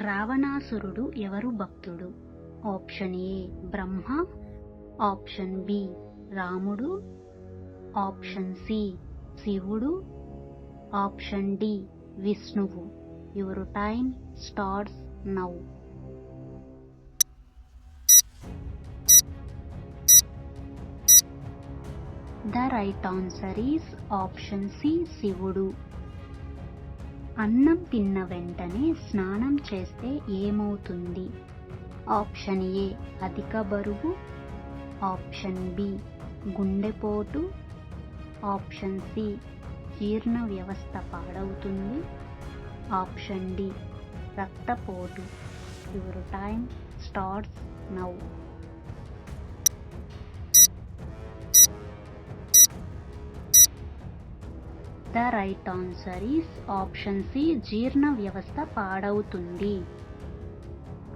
రావణాసురుడు ఎవరు భక్తుడు? Option A Brahma, option B రాముడు, ఆప్షన్ సి శివుడు, ఆప్షన్ డి విష్ణువు. Your time starts now. The right answer is option C శివుడు. అన్నం తిన్న వెంటనే స్నానం చేస్తే ఏమవుతుంది? ఆప్షన్ ఏ అధిక బరువు, ఆప్షన్ బి గుండెపోటు, ఆప్షన్ సి జీర్ణ వ్యవస్థ పాడవుతుంది, ఆప్షన్ డి రక్తపోటు. Your time starts now. The right answer is option C జీర్ణ వ్యవస్థ పాడవుతుంది.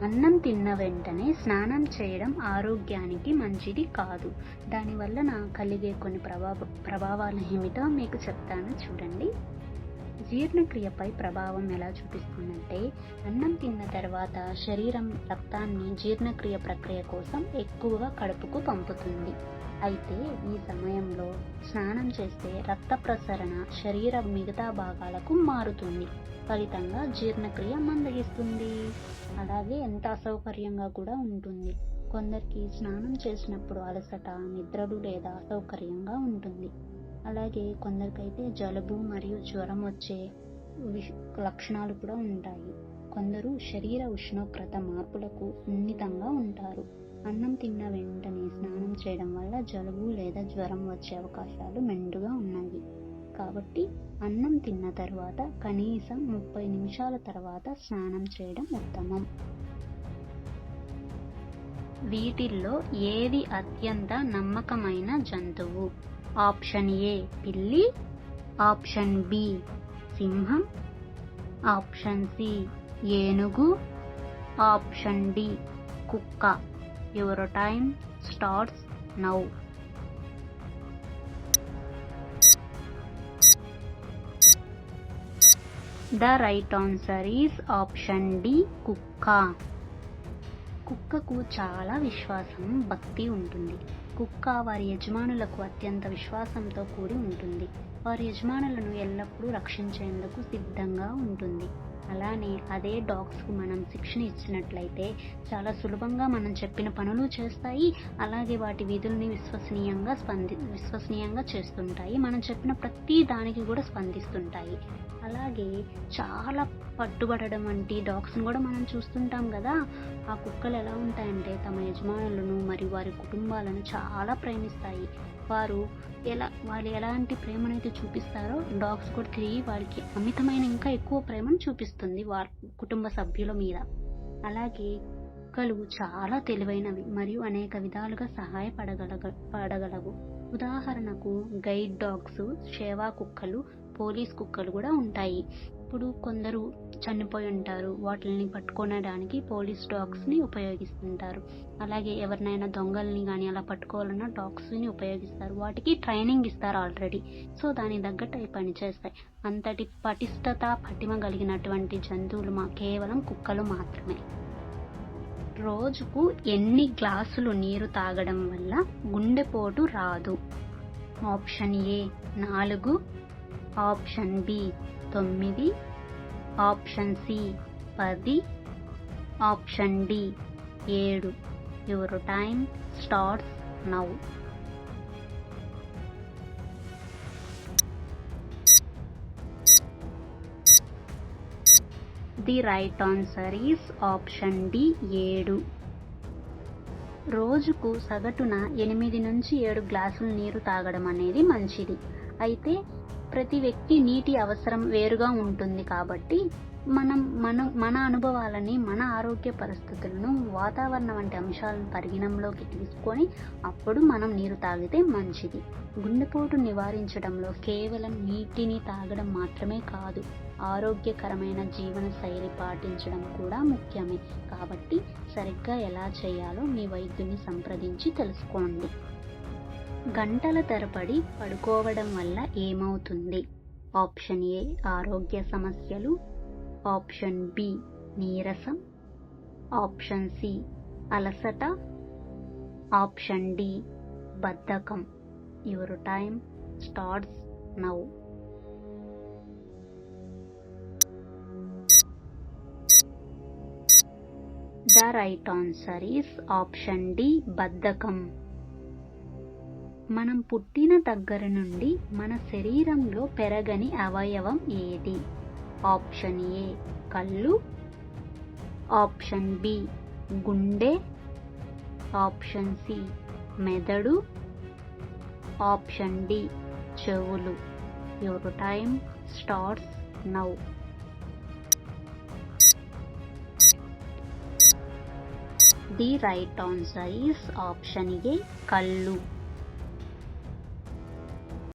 అన్నం తిన్న వెంటనే స్నానం చేయడం ఆరోగ్యానికి మంచిది కాదు. దానివల్ల కలిగే కొన్ని ప్రభావాలు ఏమిటో మీకు చెప్తాను చూడండి. జీర్ణక్రియపై ప్రభావం ఎలా చూపిస్తుందంటే, అన్నం తిన్న తర్వాత శరీరం రక్తాన్ని జీర్ణక్రియ ప్రక్రియ కోసం ఎక్కువగా కడుపుకు పంపుతుంది. అయితే ఈ సమయంలో స్నానం చేస్తే రక్త ప్రసరణ శరీర మిగతా భాగాలకు మారుతుంది. ఫలితంగా జీర్ణక్రియ మందగిస్తుంది. అలాగే ఎంత అసౌకర్యంగా కూడా ఉంటుంది. కొందరికి స్నానం చేసినప్పుడు అలసట, నిద్రలు లేదా అసౌకర్యంగా ఉంటుంది. అలాగే కొందరికైతే జలుబు మరియు జ్వరం వచ్చే లక్షణాలు కూడా ఉంటాయి. కొందరు శరీర ఉష్ణోగ్రత మార్పులకు సున్నితంగా ఉంటారు. అన్నం తిన్న వెంటనే స్నానం చేయడం వల్ల జలుబు లేదా జ్వరం వచ్చే అవకాశాలు మెండుగా ఉన్నాయి. కాబట్టి అన్నం తిన్న తర్వాత కనీసం 30 నిమిషాల తర్వాత స్నానం చేయడం ఉత్తమం. వీటిల్లో ఏది అత్యంత నమ్మకమైన జంతువు? ఆప్షన్ ఏ పిల్లి, ఆప్షన్ బి సింహం, ఆప్షన్ సి ఏనుగు, ఆప్షన్ డి కుక్క. Your time starts now. The right answer is option D కుక్క. కుక్కకు చాలా విశ్వాసం, భక్తి ఉంటుంది. కుక్క వారి యజమానులకు అత్యంత విశ్వాసంతో కూడి ఉంటుంది. వారి యజమానులను ఎల్లప్పుడూ రక్షించేందుకు సిద్ధంగా ఉంటుంది. అలానే అదే డాగ్స్కు మనం శిక్షణ ఇచ్చినట్లయితే చాలా సులభంగా మనం చెప్పిన పనులు చేస్తాయి. అలాగే వాటి విధుల్ని విశ్వసనీయంగా చేస్తుంటాయి. మనం చెప్పిన ప్రతి దానికి కూడా స్పందిస్తుంటాయి. అలాగే చాలా పట్టుబడడం వంటి డాగ్స్ని కూడా మనం చూస్తుంటాం కదా. ఆ కుక్కలు ఎలా ఉంటాయంటే తమ యజమానులను మరియు వారి కుటుంబాలను చాలా ప్రేమిస్తాయి. వాళ్ళు ఎలాంటి ప్రేమనైతే చూపిస్తారో డాగ్స్ కూడా తిరిగి వారికి అమితమైన ఇంకా ఎక్కువ ప్రేమను చూపిస్తుంది వారి కుటుంబ సభ్యుల మీద. అలాగే కుక్కలు చాలా తెలివైనవి మరియు అనేక విధాలుగా సహాయపడగలవు. ఉదాహరణకు గైడ్ డాగ్స్, సేవా కుక్కలు, పోలీస్ కుక్కలు కూడా ఉంటాయి. ఇప్పుడు కొందరు చనిపోయి ఉంటారు, వాటిని పట్టుకోవడానికి పోలీస్ డాగ్స్ని ఉపయోగిస్తుంటారు. అలాగే ఎవరినైనా దొంగల్ని కానీ అలా పట్టుకోవాలన్నా డాగ్స్ని ఉపయోగిస్తారు. వాటికి ట్రైనింగ్ ఇస్తారు ఆల్రెడీ. సో దానికి తగ్గట్టు అవి పనిచేస్తాయి. అంతటి పటిమ కలిగినటువంటి జంతువులు కేవలం కుక్కలు మాత్రమే. రోజుకు ఎన్ని గ్లాసులు నీరు తాగడం వల్ల గుండెపోటు రాదు? Option A 4, option B 9, option C 10, option D 7. Your time starts now. The right answer is option D 7. రోజుకు సగటున 8 నుంచి 7 గ్లాసులు నీరు తాగడం అనేది మంచిది. అయితే ప్రతి వ్యక్తి నీటి అవసరం వేరుగా ఉంటుంది. కాబట్టి మన అనుభవాలని, మన ఆరోగ్య పరిస్థితులను, వాతావరణం వంటి అంశాలను పరిగణనలోకి తీసుకొని అప్పుడు మనం నీరు తాగితే మంచిది. గుండెపోటు నివారించడంలో కేవలం నీటిని తాగడం మాత్రమే కాదు, ఆరోగ్యకరమైన జీవన శైలి పాటించడం కూడా ముఖ్యమే. కాబట్టి సరిగ్గా ఎలా చేయాలో మీ వైద్యుని సంప్రదించి తెలుసుకోండి. గంటల తరబడి పడుకోవడం వల్ల ఏమవుతుంది? ఆప్షన్ ఏ ఆరోగ్య సమస్యలు, ఆప్షన్ బి నీరసం, ఆప్షన్ సి అలసట, ఆప్షన్ డి బద్ధకం. Your time starts now. The right answer is option D బద్ధకం. మనం పుట్టిన దగ్గర నుండి మన శరీరంలో పెరగని అవయవం ఏది? ఆప్షన్ ఏ కళ్ళు, ఆప్షన్ బి గుండె, ఆప్షన్ సి మెదడు, ఆప్షన్ డి చెవులు. Your time starts now. The right answer is option A కళ్ళు.